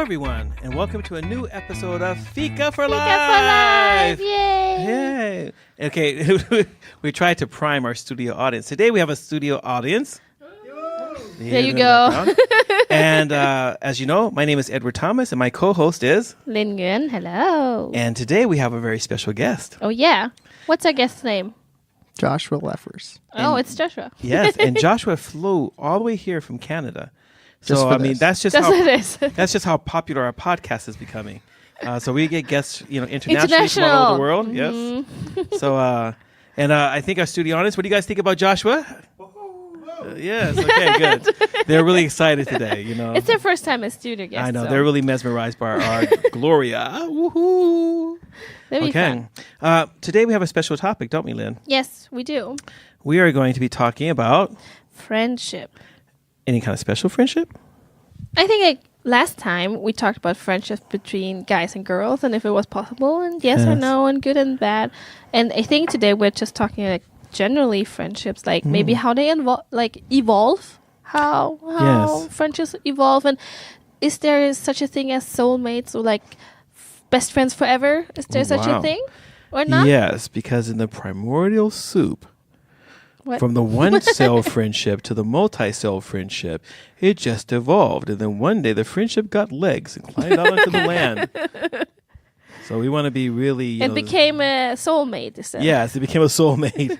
everyone, and welcome to a new episode of Fika for Fika Life! for Life! Yay! Yay! Okay, we tried to prime our studio audience. Today we have a studio audience. There you go. And as you know, my name is Edward Thomas, and my co-host is Linh. Hello. And today we have a very special guest. Oh, yeah. What's our guest's name? Joshua Leffers. Oh, it's Joshua. Yes, and Joshua flew all the way here from Canada. So I mean, that's just how popular our podcast is becoming. So we get guests, internationally from all over the world. Mm-hmm. Yes. So and I think our studio audience. What do you guys think about Joshua? Yes. Okay. Good. They're really excited today. It's their first time as studio guest. I know so. they're really mesmerized by our Gloria. Woohoo! That'd be fun. Today we have a special topic, don't we, Lynn? Yes, we do. We are going to be talking about Friendship. any kind of special friendship. I think last time we talked about friendship between guys and girls and if it was possible and yes or no and good and bad. And I think today we're just talking generally friendships, maybe how they evolve, how friendships evolve, and is there such a thing as soulmates or best friends forever? Is there such a thing or not? Yes, because in the primordial soup, from the one-cell friendship to the multi-cell friendship, it just evolved. And then one day the friendship got legs and climbed out onto the land. So we want to be really... It became a soulmate, is that? Yes, it became a soulmate.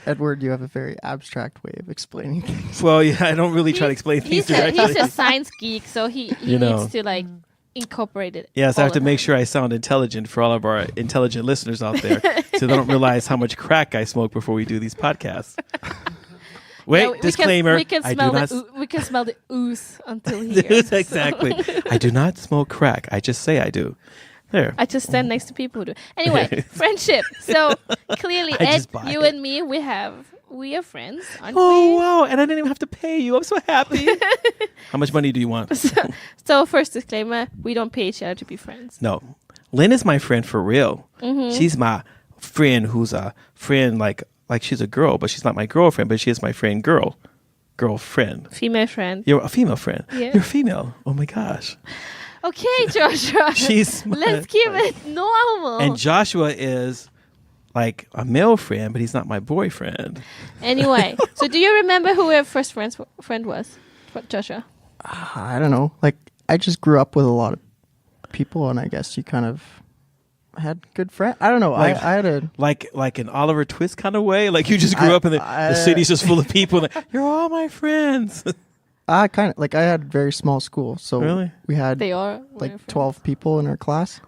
Edward, you have a very abstract way of explaining things. Well, yeah, I don't really try to explain things directly. He's a science geek, so he needs to incorporate it. Yes, I have to make sure I sound intelligent for all of our intelligent listeners out there so they don't realize how much crack I smoke before we do these podcasts. Wait, disclaimer. We can smell the ooze until here. Exactly. So. I do not smoke crack. I just say I do. There. I just stand next to people who do. Anyway, friendship. So clearly, Ed, you and me, we are friends, aren't we? Oh, wow. And I didn't even have to pay you. I'm so happy. How much money do you want? So first disclaimer, we don't pay each other to be friends. No. Lynn is my friend for real. Mm-hmm. She's my friend who's a friend like she's a girl, but she's not my girlfriend, but she is my friend girlfriend. Female friend. You're a female friend. Yeah. You're female. Oh, my gosh. Okay, Joshua. Let's keep it normal. And Joshua is like a male friend, but he's not my boyfriend. Anyway, so do you remember who your first friend was, Joshua? I don't know. I just grew up with a lot of people, and I guess you kind of had good friends. I don't know. I had a like an Oliver Twist kind of way. Like you just grew up and the city's just full of people. You're all my friends. I kind of I had a very small school, so really? We had 12 people in our class.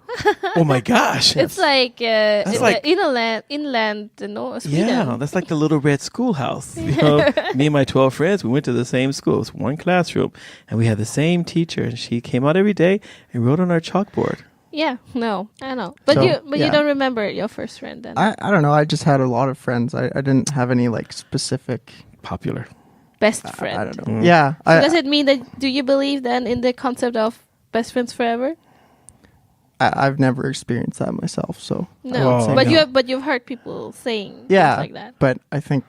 Oh my gosh! It's inland, Sweden. Yeah, that's like the little red schoolhouse. Me and my 12 friends, we went to the same school. It was one classroom, and we had the same teacher, and she came out every day and wrote on our chalkboard. Yeah, no, I know, but you don't remember your first friend then? I don't know. I just had a lot of friends. I didn't have any specific popular. Best friend. I don't know. Yeah. So does it mean that, do you believe then in the concept of best friends forever? I've never experienced that myself, so. No, but you've heard people saying things like that. But I think,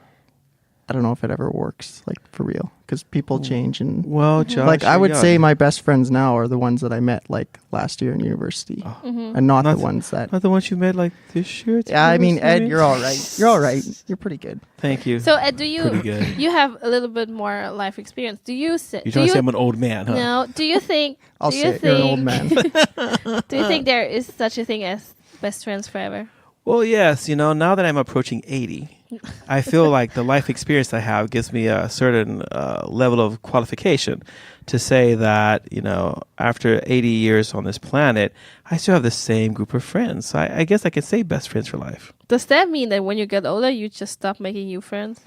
I don't know if it ever works for real, because people change and Josh, I would say my best friends now are the ones that I met last year in university, and not the ones you met this year. Yeah, I mean, Ed, you're all right. You're all right. You're pretty good. Thank you. So Ed, you have a little bit more life experience? You're trying to say I'm an old man, huh? No. Do you think? You're an old man. Do you think there is such a thing as best friends forever? Well, yes. Now that I'm approaching 80, I feel like the life experience I have gives me a certain level of qualification to say that, after 80 years on this planet, I still have the same group of friends. So I guess I can say best friends for life. Does that mean that when you get older, you just stop making new friends?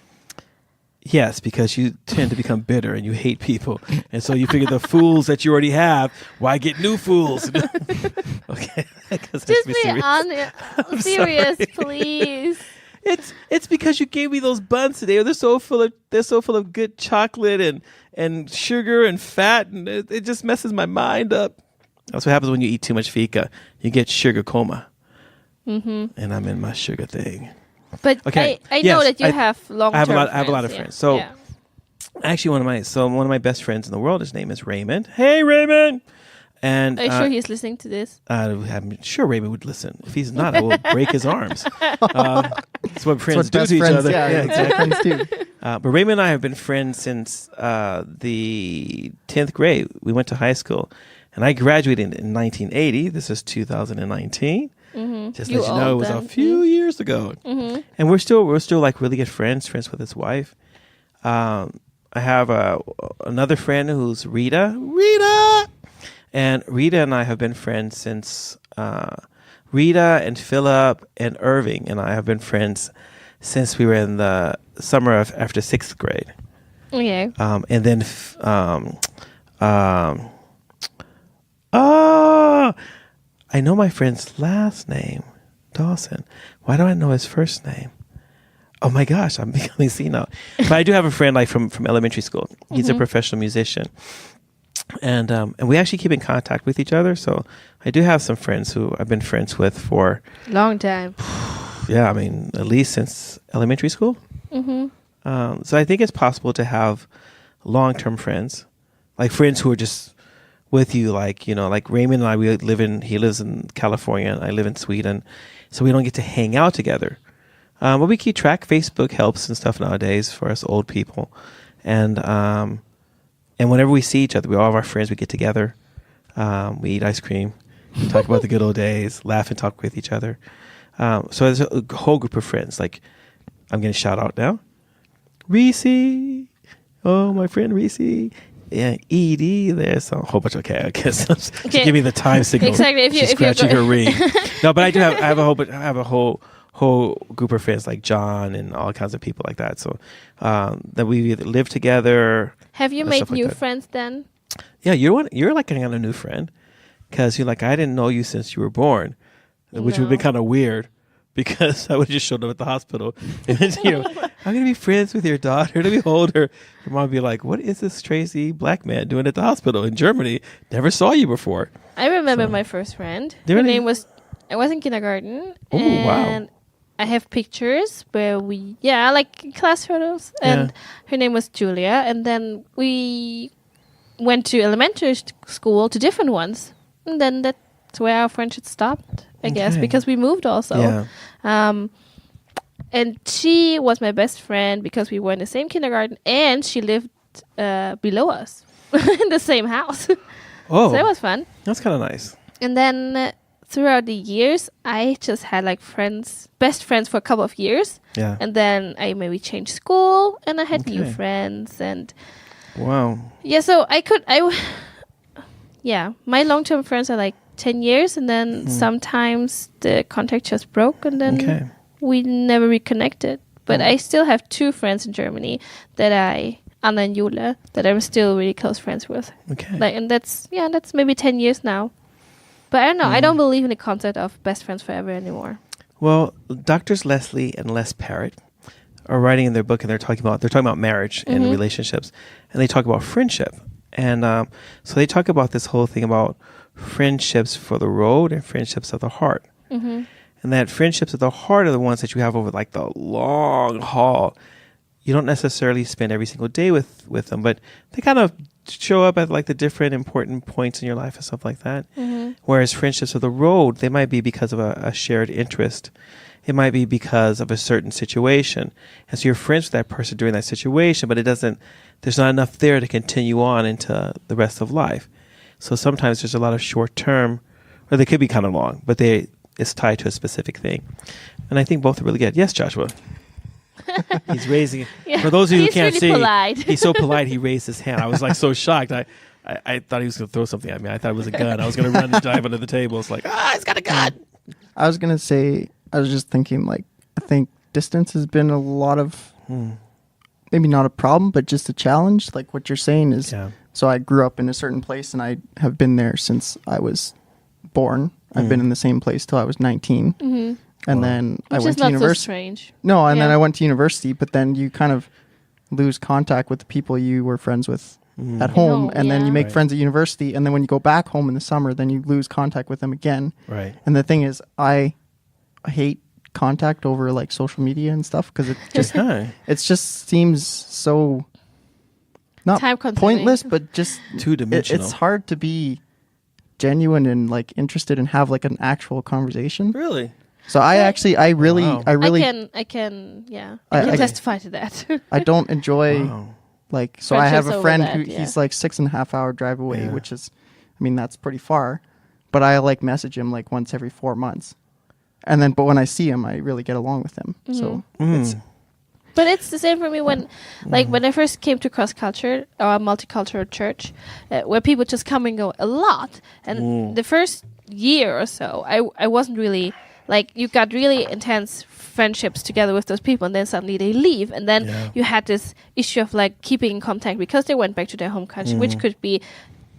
Yes, because you tend to become bitter and you hate people. And so you figure the fools that you already have, why get new fools? Okay. Just be serious, please. It's because you gave me those buns today. They're so full of good chocolate and sugar and fat, and it just messes my mind up. That's what happens when you eat too much fika. You get sugar coma. Mm-hmm. And I'm in my sugar thing. But okay. I know that you have long-term friends. I have a lot of friends. So actually one of my best friends in the world, his name is Raymond. Hey, Raymond. And Are you sure he's listening to this? I'm sure Raymond would listen. If he's not, I will break his arms. That's what friends do to each other. Yeah, exactly. Friends do. But Raymond and I have been friends since the 10th grade. We went to high school, and I graduated in 1980. This is 2019. Just let you know, it was a few years ago. And we're still like really good friends with his wife. I have another friend who's Rita. And Rita and I have been friends since Rita and Philip and Irving and I have been friends since we were in the summer after 6th grade. Okay. And then I know my friend's last name, Dawson. Why do I know his first name? Oh my gosh, I'm becoming senile. But I do have a friend like from elementary school. He's a professional musician. And we actually keep in contact with each other. So I do have some friends who I've been friends with for long time. Yeah, I mean, at least since elementary school. So I think it's possible to have long-term friends, like friends who are just with you, like, you know, like Raymond and I, he lives in California and I live in Sweden. So we don't get to hang out together. But we keep track. Facebook helps and stuff nowadays for us old people. And whenever we see each other, we all have our friends, we get together. We eat ice cream, talk about the good old days, laugh and talk with each other. So there's a whole group of friends. Like, I'm going to shout out now. Reese. Oh, my friend Reese. Yeah, Edie. There's a whole bunch of, I guess. Okay. Give me the time signal. Exactly. If She's scratching her ring. No, but I have a whole group of friends like John and all kinds of people like that. So that we either live together. Have you made new friends then? Yeah, you're like kind of a new friend because you're like, I didn't know you since you were born, which would have been kind of weird because I would have just showed up at the hospital and then, you know, I'm going to be friends with your daughter. Let me hold her. Your mom would be like, what is this crazy black man doing at the hospital in Germany? Never saw you before. I remember my first friend. Her name was, I was in kindergarten. Oh, wow. I have pictures where like class photos. And her name was Julia. And then we went to elementary school to different ones. And then that's where our friendship stopped, I guess, because we moved also. Yeah. And she was my best friend because we were in the same kindergarten and she lived below us in the same house. Oh. So that was fun. That's kind of nice. And then throughout the years, I just had like best friends for a couple of years. Yeah. And then I maybe changed school and I had new friends and wow. Yeah, so my long-term friends are like 10 years and then sometimes the contact just broke and then we never reconnected. But I still have 2 friends in Germany Anna and Jule, that I'm still really close friends with. Okay. Like, and that's maybe 10 years now. But I don't know. I don't believe in the concept of best friends forever anymore. Well, Doctors Leslie and Les Parrott are writing in their book, and they're talking about marriage and relationships, and they talk about friendship, and so they talk about this whole thing about friendships for the road and friendships of the heart, and that friendships of the heart are the ones that you have over like the long haul. You don't necessarily spend every single day with them, but they kind of show up at like the different important points in your life and stuff like that. Whereas friendships of the road, they might be because of a shared interest. It might be because of a certain situation. And so you're friends with that person during that situation, but there's not enough there to continue on into the rest of life. So sometimes there's a lot of short term, or they could be kind of long, but it's tied to a specific thing. And I think both are really good. Yes, Joshua. He's raising it. Yeah. For those of you who can't see, polite. He's so polite. He raised his hand. I was like so shocked. I thought he was going to throw something at me. I thought it was a gun. I was going to run and dive under the table. It's like, he's got a gun. I was going to say, I was just thinking, like, I think distance has been a lot of, maybe not a problem, but just a challenge. Like what you're saying is, so I grew up in a certain place and I have been there since I was born. I've been in the same place till I was 19. And then I went to university. So strange. No, and then I went to university, but then you kind of lose contact with the people you were friends with at home, and then you make friends at university, and then when you go back home in the summer, then you lose contact with them again. Right. And the thing is, I hate contact over like social media and stuff because it just seems so not pointless, but just 2-dimensional. It's hard to be genuine and like interested and have like an actual conversation. Really? So I really I can testify to that. I don't enjoy like, so I have a friend who he's like 6.5 hour drive away, which is, I mean, that's pretty far, but I like message him like once every 4 months. And then, but when I see him, I really get along with him. So it's, but it's the same for me when, like, when I first came to cross-culture or multicultural church, where people just come and go a lot. And the first year or so, I wasn't really, like, you got really intense friendships together with those people, and then suddenly they leave. And then you had this issue of, like, keeping in contact because they went back to their home country, which could be,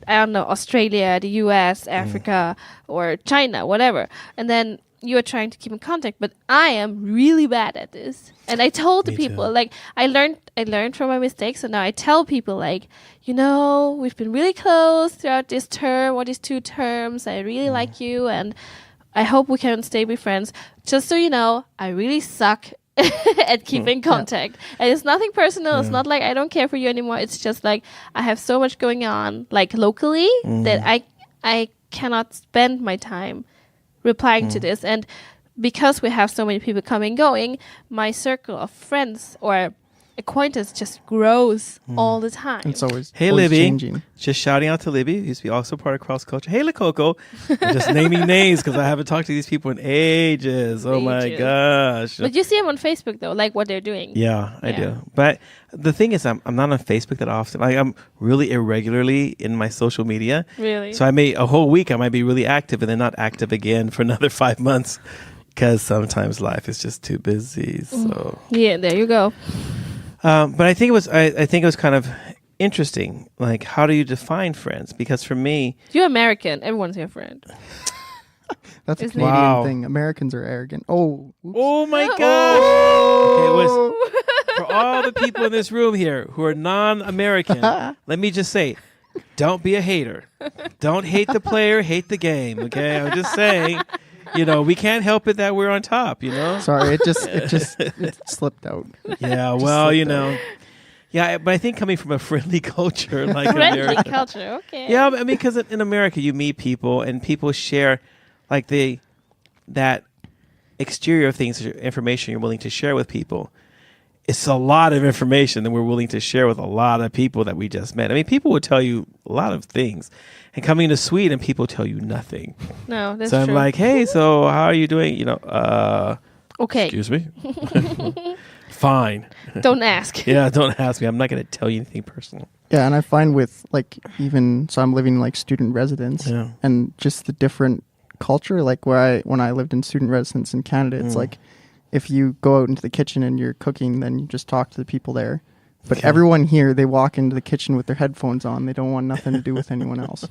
I don't know, Australia, the US, Africa, or China, whatever. And then you are trying to keep in contact, but I am really bad at this. And I told the people, like, I learned from my mistakes, and now I tell people, like, you know, we've been really close throughout this term or these 2 terms. I really like you, and I hope we can stay be friends. Just so you know, I really suck at keeping contact. And it's nothing personal. It's not like I don't care for you anymore. It's just like I have so much going on, like, locally, that I cannot spend my time replying to this. And because we have so many people coming and going, my circle of friends or acquaintance just grows all the time. It's always Libby, changing. Just shouting out to Libby, who's also part of Cross Culture. Hey, Coco, just naming names because I haven't talked to these people in ages. Oh my gosh! But you see them on Facebook though, like what they're doing. Yeah, I do. But the thing is, I'm not on Facebook that often. Like, I'm really irregularly in my social media. Really? So a whole week I might be really active and then not active again for another 5 months because sometimes life is just too busy. So yeah, there you go. But I think it was kind of interesting. Like, how do you define friends? Because for me, you're American. Everyone's your friend. That's a Canadian thing. Americans are arrogant. Oh my gosh! Okay, for all the people in this room here who are non-American, let me just say, don't be a hater. Don't hate the player, hate the game. Okay, I'm just saying. You know, we can't help it that we're on top, you know? Sorry, it slipped out. Yeah, well, you know. Yeah, but I think coming from a friendly culture like America. Friendly culture, okay. Yeah, I mean, because in America, you meet people and people share, like, that exterior things, information you're willing to share with people. It's a lot of information that we're willing to share with a lot of people that we just met. I mean, people will tell you a lot of things. And coming to Sweden, people tell you nothing. No, that's true. So true. I'm like, hey, so how are you doing? You know, okay. Excuse me? Fine. Don't ask. Yeah, don't ask me. I'm not going to tell you anything personal. Yeah, and I find with, like, even, so I'm living in, like, student residence. Yeah. And just the different culture, like, when I lived in student residence in Canada, it's like, if you go out into the kitchen and you're cooking, then you just talk to the people there. But everyone here, they walk into the kitchen with their headphones on. They don't want nothing to do with anyone else.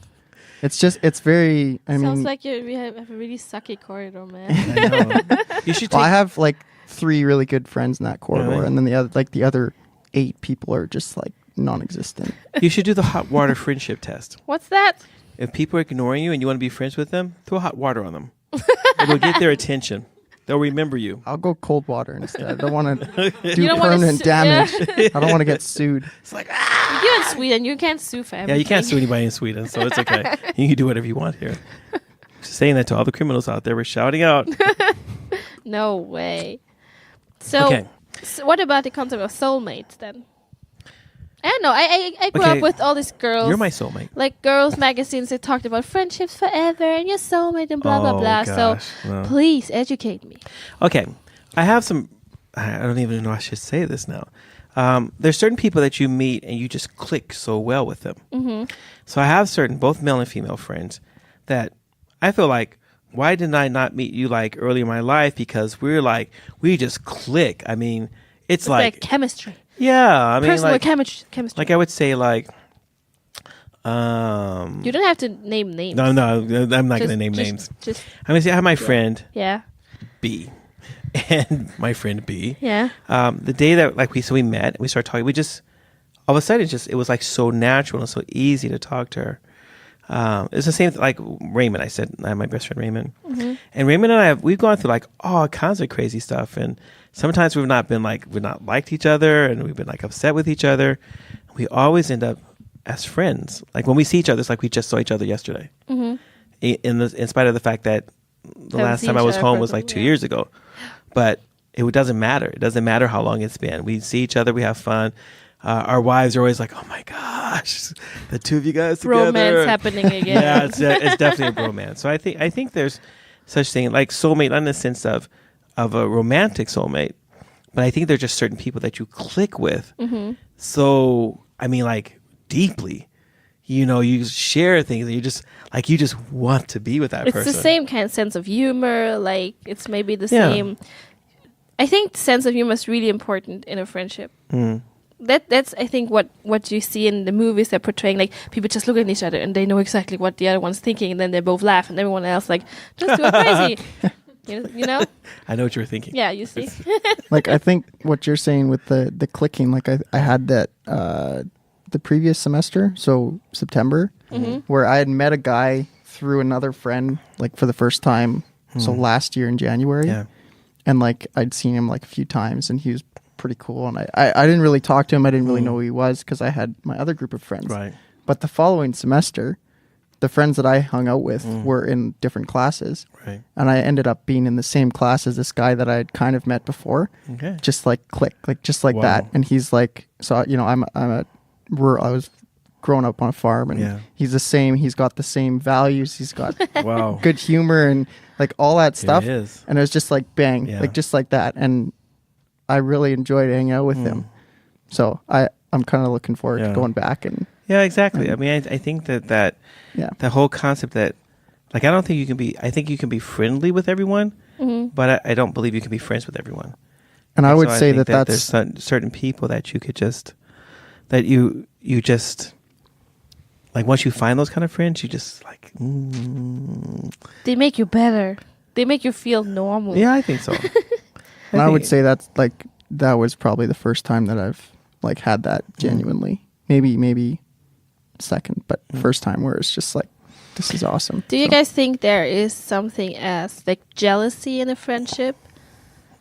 It's very, Sounds like we have a really sucky corridor, man. I know. You should I have, like, 3 really good friends in that corridor. And then the other 8 people are just, like, non-existent. You should do the hot water friendship test. What's that? If people are ignoring you and you want to be friends with them, throw hot water on them. It'll get their attention. They'll remember you. I'll go cold water instead. I don't want to do permanent damage. I don't want to get sued. It's like, you're in Sweden. You can't sue for everything. Yeah, you can't sue anybody in Sweden, so it's okay. You can do whatever you want here. Just saying that to all the criminals out there. We're shouting out. No way. So what about the concept of soulmates then? I don't know. I grew up with all these girls. You're my soulmate. Like girls' magazines that talked about friendships forever and your soulmate and blah, blah, blah. Gosh, so please educate me. Okay. I have some, I don't even know I should say this now. There's certain people that you meet and you just click so well with them. Mm-hmm. So I have certain, both male and female friends that I feel like, why didn't I not meet you like early in my life? Because we just click. I mean, it's like chemistry. Yeah, I mean, personal like chemistry. Like I would say, like, you don't have to name names. No, I'm not going to name names. I'm going to say I have my friend. Yeah. B, and my friend B. Yeah. The day that we met, and we started talking. We just all of a sudden it was like so natural and so easy to talk to her. It's the same like Raymond. I said I have my best friend Raymond, and Raymond and we've gone through like all kinds of crazy stuff, and sometimes we've not liked each other, and we've been like upset with each other. We always end up as friends. Like when we see each other, it's like we just saw each other yesterday. Mm-hmm. in spite of the fact that the last time I was home was like 2 years ago. But it doesn't matter. It doesn't matter how long it's been. We see each other. We have fun. Our wives are always like, "Oh my gosh, the two of you guys together." Bromance happening again. Yeah, it's definitely a bromance. So I think there's such thing like soulmate, not in the sense of a romantic soulmate, but I think there's just certain people that you click with. Mm-hmm. So I mean, like deeply. You share things and you just want to be with that person. It's the same kind of sense of humor. Like it's maybe the same. I think sense of humor is really important in a friendship. Mm. That's I think what you see in the movies they're portraying, like people just look at each other and they know exactly what the other one's thinking, and then they both laugh and everyone else like just go crazy. You know? I know what you were thinking. Yeah, you see. Like I think what you're saying with the clicking, like I had that the previous semester, so September, where I had met a guy through another friend, like for the first time, so last year in January. Yeah. And like I'd seen him like a few times and he was pretty cool, and I didn't really talk to him. I didn't really know who he was because I had my other group of friends. Right. But the following semester, the friends that I hung out with were in different classes. Right. And I ended up being in the same class as this guy that I had kind of met before. Okay. Just like click, like just like that. And he's like, so I was growing up on a farm, and he's the same. He's got the same values. He's got good humor and like all that stuff. It is. And it was just like bang, like just like that. And I really enjoyed hanging out with him. So I'm kind of looking forward to going back and. Yeah, exactly. I mean, I think that the whole concept that, like, I don't think you can be. I think you can be friendly with everyone, but I don't believe you can be friends with everyone. And I would say that that's there's certain people that you could just you just like once you find those kind of friends, you just like. They make you better. They make you feel normal. Yeah, I think so. And I would say that's like that was probably the first time that I've like had that genuinely. Maybe second, but first time where it's just like this is awesome. Do you guys think there is something as like jealousy in a friendship?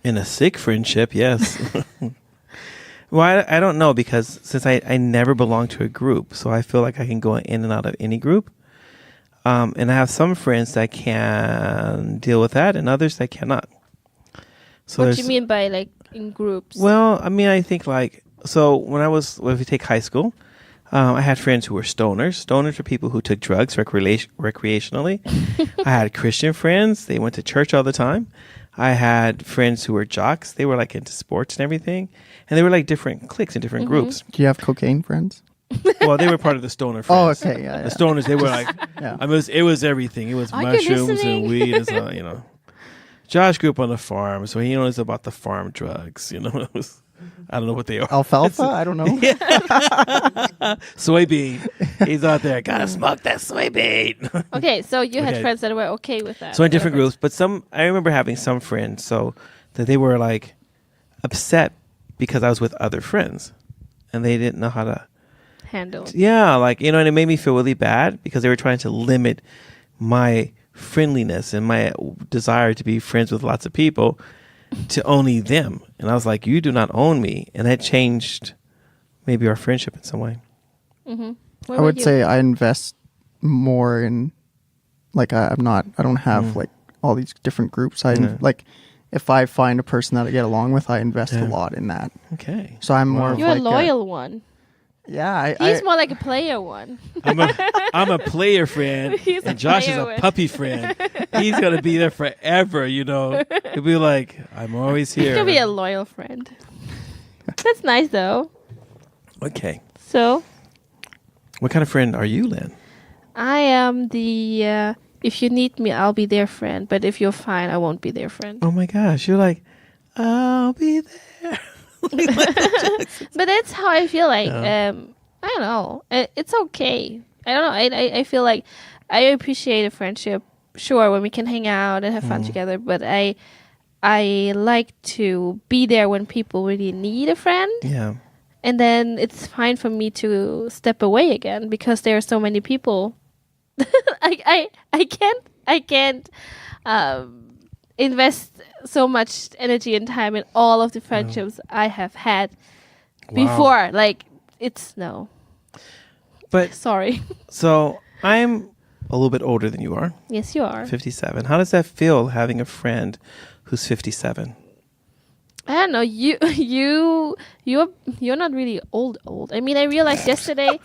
In a sick friendship, yes. Well, I don't know, because since I never belong to a group, so I feel like I can go in and out of any group. And I have some friends that can deal with that and others that cannot. So what do you mean by like in groups? Well, I mean, I think like, so if you take high school, I had friends who were stoners. Stoners were people who took drugs recreationally. I had Christian friends. They went to church all the time. I had friends who were jocks. They were like into sports and everything. And they were like different cliques and different groups. Do you have cocaine friends? Well, they were part of the stoner friends. Oh, okay. Yeah, The stoners, they were like, I mean, it was everything. It was Are you mushrooms listening? and weed and so, Josh grew up on the farm, so he knows about the farm drugs, It was, I don't know what they are. Alfalfa? I don't know. Soybean. He's out there. Gotta smoke that soybean. Okay, so you had friends that were okay with that. So in different groups, but I remember having some friends so that they were like upset because I was with other friends and they didn't know how to handle. Yeah, like, and it made me feel really bad because they were trying to limit my friendliness and my desire to be friends with lots of people to only them. And I was like, you do not own me. And that changed maybe our friendship in some way. Mm-hmm. I would say I invest more in, like, I don't have like all these different groups. Like, if I find a person that I get along with, I invest a lot in that. Okay. So I'm more of You're like a loyal one. Yeah. He's more like a player one. I'm a player friend, and Josh is a puppy friend. He's going to be there forever, He'll be like, I'm always here. He can be a loyal friend. That's nice, though. Okay. So? What kind of friend are you, Lynn? I am the, if you need me, I'll be their friend. But if you're fine, I won't be their friend. Oh, my gosh. You're like, I'll be there. But that's how I feel like. I don't know. It's okay. I don't know. I feel like I appreciate a friendship. Sure, when we can hang out and have fun together. But I like to be there when people really need a friend. Yeah. And then it's fine for me to step away again because there are so many people. I can't invest so much energy and time in all of the friendships I have had before. Like, it's no. But sorry. So I'm a little bit older than you are. Yes, you are. 57. How does that feel having a friend who's 57? I don't know. You're not really old. I mean, I realized yesterday.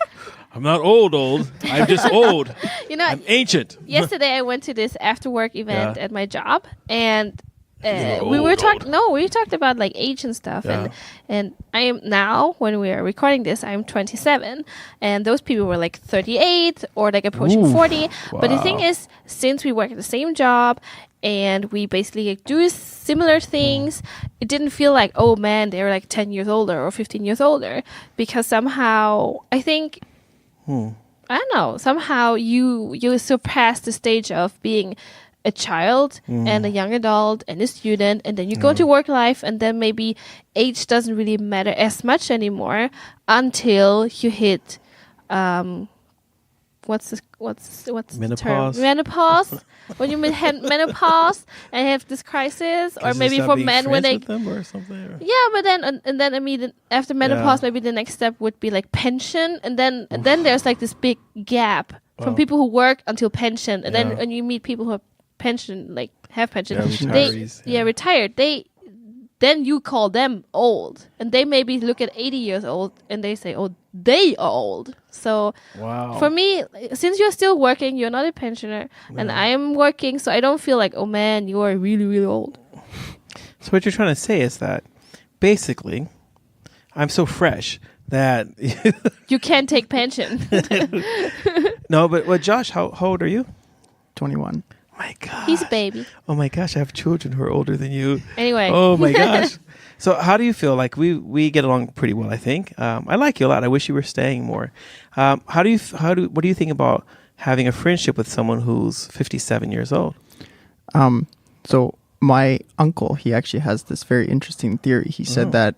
I'm not old. I'm just old. I'm ancient. Yesterday, I went to this after-work event at my job, and we talked about like age and stuff, and I am now, when we are recording this, I'm 27, and those people were like 38 or like approaching 40. Wow. But the thing is, since we work at the same job and we basically like, do similar things, it didn't feel like, oh man, they're like 10 years older or 15 years older, because somehow I think I don't know, somehow you surpass the stage of being a child and a young adult and a student, and then you go to work life, and then maybe age doesn't really matter as much anymore until you hit what's menopause. The term? Menopause. When you hit menopause and have this crisis, or maybe for men when they or something. Or? Yeah, but then I mean after menopause, maybe the next step would be like pension, and then there's like this big gap from people who work until pension, and then when you meet people who have pension, like have pension, retired. Then you call them old, and they maybe look at 80 years old and they say, oh, they are old. So for me, since you're still working, you're not a pensioner, and I am working, so I don't feel like, oh man, you are really, really old. So what you're trying to say is that basically I'm so fresh that you can't take pension. No, but Josh, how old are you? 21. My gosh. He's a baby. Oh my gosh, I have children who are older than you. Anyway. Oh my gosh. So how do you feel? Like we get along pretty well, I think. I like you a lot. I wish you were staying more. What do you think about having a friendship with someone who's 57 years old? So my uncle, he actually has this very interesting theory. He said that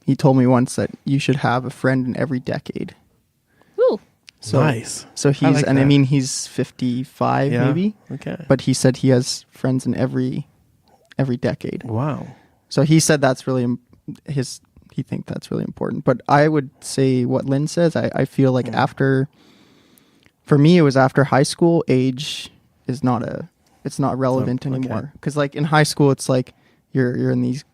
he told me once that you should have a friend in every decade. Ooh. So, nice. So he's, I mean, he's 55 maybe. Okay. But he said he has friends in every decade. Wow. So he said that's really he think that's really important. But I would say what Lynn says. I feel like for me, it was after high school. Age is it's not relevant anymore. Because like in high school, it's like you're in these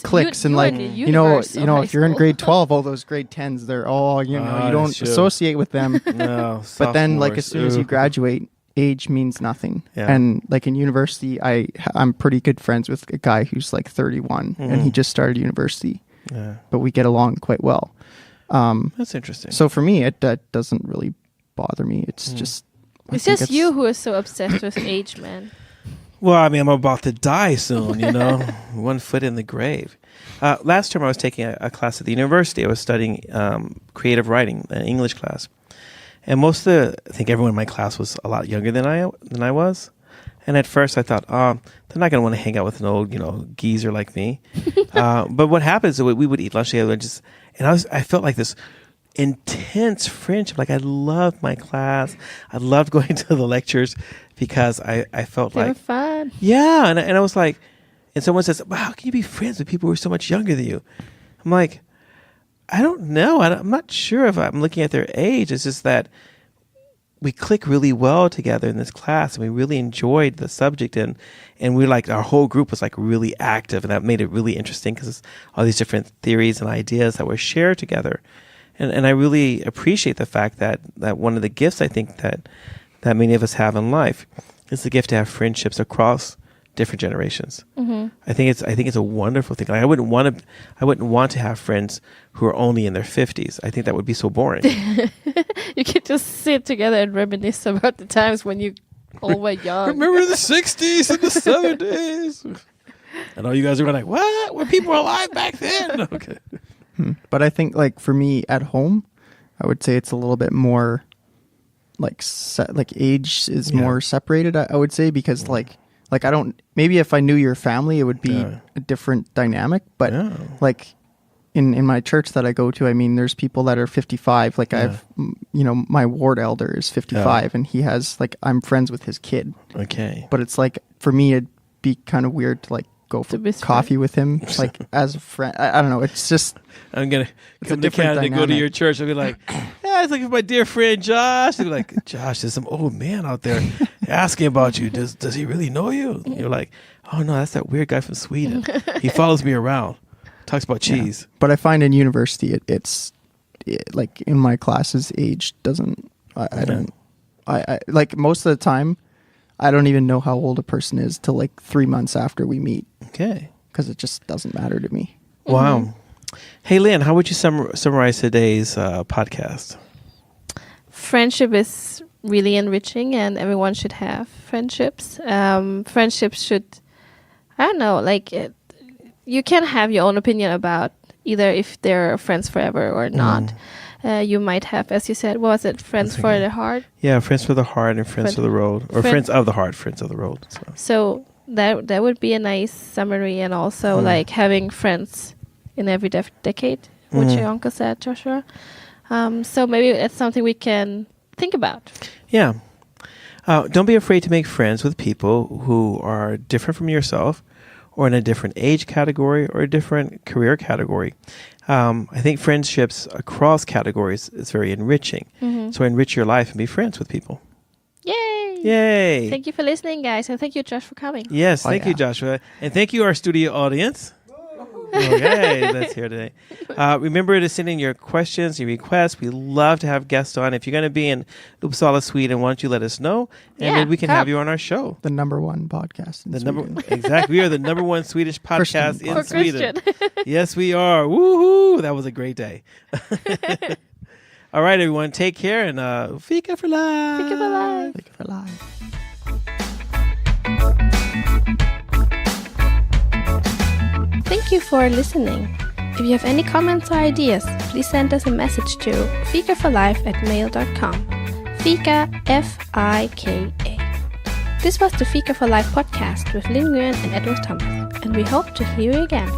cliques, and like you know if you're in grade 12, all those grade 10s, they're all you don't associate with them. No, but then like as soon as you graduate, age means nothing. And like in university, I'm pretty good friends with a guy who's like 31 and he just started university. But we get along quite well. That's interesting. So for me, that doesn't really bother me. It's just you who is so obsessed with age, man. Well, I mean, I'm about to die soon, 1 foot in the grave. Last term, I was taking a class at the university. I was studying creative writing, an English class. And I think everyone in my class was a lot younger than I was. And at first I thought, they're not going to want to hang out with an old, geezer like me. But what happened is that we would eat lunch together and I felt like this intense friendship. Like I loved my class. I loved going to the lectures because I felt they like were fun. Yeah, and I was like, and someone says, well, how can you be friends with people who are so much younger than you? I'm like, I don't know. I'm not sure if I'm looking at their age. It's just that we click really well together in this class, and we really enjoyed the subject, and we like our whole group was like really active, and that made it really interesting because it's all these different theories and ideas that were shared together. And I really appreciate the fact that one of the gifts I think that many of us have in life is the gift to have friendships across different generations. Mm-hmm. I think it's a wonderful thing. Like I wouldn't want to have friends who are only in their 50s. I think that would be so boring. You could just sit together and reminisce about the times when you all were young. Remember the 60s and the 70s. And all you guys are like, what? Were people alive back then? Okay. But I think like for me at home, I would say it's a little bit more like age is more separated. I would say because like I don't, maybe if I knew your family, it would be a different dynamic. But like in my church that I go to, I mean, there's people that are 55. Like I've, my ward elder is 55 and he has like, I'm friends with his kid. Okay. But it's like, for me, it'd be kind of weird to like go for coffee with him, like as a friend. I don't know. It's just I'm gonna come to Canada and go to your church. I'll be like, yeah, it's like my dear friend Josh. They'll be like, Josh, there's some old man out there asking about you. Does he really know you? And you're like, oh no, that's that weird guy from Sweden. He follows me around, talks about cheese. Yeah. But I find in university, it's like in my classes, age doesn't. I don't. I like most of the time, I don't even know how old a person is till like 3 months after we meet. Okay. Because it just doesn't matter to me. Wow. Mm-hmm. Hey, Lynn, how would you summarize today's podcast? Friendship is really enriching, and everyone should have friendships. Friendships should, I don't know, like you can have your own opinion about either if they're friends forever or not. You might have, as you said, what was it, friends for the heart? Yeah, friends for the heart and friends for the road. Or friends of the heart, friends of the road. So that would be a nice summary, and also like having friends in every decade, which your uncle said, Joshua. So maybe it's something we can think about. Yeah. Don't be afraid to make friends with people who are different from yourself, or in a different age category, or a different career category. I think friendships across categories is very enriching. So enrich your life and be friends with people. Yay! Yay! Thank you for listening, guys, and thank you, Josh, for coming. Yes, thank you, Joshua. And thank you, our studio audience. Okay, that's here today. Remember to send in your questions, your requests. We love to have guests on. If you're going to be in Uppsala, Sweden, why don't you let us know, and maybe we can have you on our show. The #1 podcast in Sweden. Exactly. We are the #1 Swedish podcast in Sweden. Yes, we are. Woohoo! That was a great day. All right, everyone. Take care, and Fika for life. Fika for life. Fika for life. Thank you for listening. If you have any comments or ideas, please send us a message to fikaforlife@mail.com. Fika, F-I-K-A. This was the Fika for Life podcast with Linh Nguyen and Edward Thomas, and we hope to hear you again.